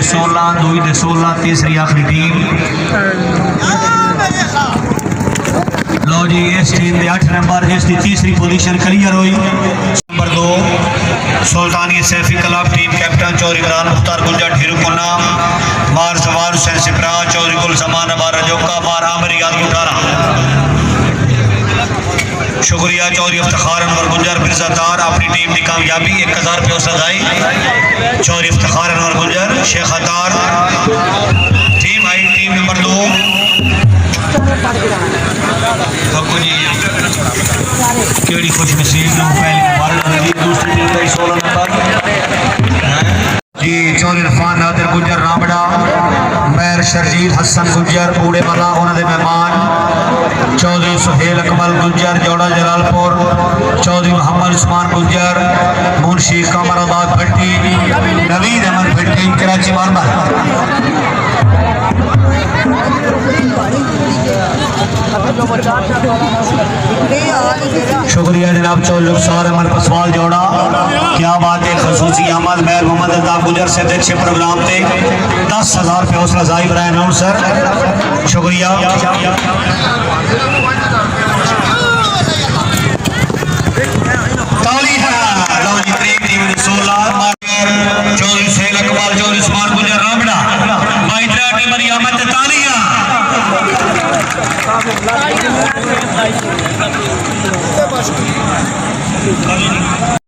16, 2 दे 16, तीसरी आखिरी टीम। लो जी इस टीम के 8 नंबर इसकी तीसरी पोजीशन क्लियर हुई। Number 2 Sultani Saifi club team captain Chaudhary Imran Mukhtar गुंजा ढीरुकुन्ना मार सवार हुसैन सिपरा चौधरी गुल समान बार रजोका बार आमिर याद 18। शुक्रिया चौधरी इफ्तिखार अनवर गुंजर बिरजादार अपनी टीम की कामयाबी 1000 रुपये सदाई चौधरी इफ्तिखार अनवर गुंजर शेख अतार टीम आई। टीम नंबर 2 केड़ी खुश नसीब पहली मुबारक दूसरी टीम का 16 नंबर जी चौधरी इरफान नादिर गुंजर रामड़ा मैर शरजील हसन गुंजर बूढ़े वाला उन्होंने मेहमान चौधरी सुहेल अकमल गुंजर जोड़ा जलालपुर चौधरी मोहम्मद उस्मान गुंजर मुंशी कमर आबाद भट्टी नवीद अहमद भट्टी कराची मारमर। शुक्रिया जनाब चौधरी रुखसार अहमद पसवाल जोड़ा क्या बात है खसूसी अहमद मैर मोहम्मद अल्ताफ गुजर से अच्छे प्रोग्राम थे 10,000 रुपये हौसला अफजाई बराए अनाउंस सर शुक्रिया। चौधरी सुहेल अकमल चौधरी उस्मान गुजर रामड़ा माइत्रा टीमरी अहमद तालिया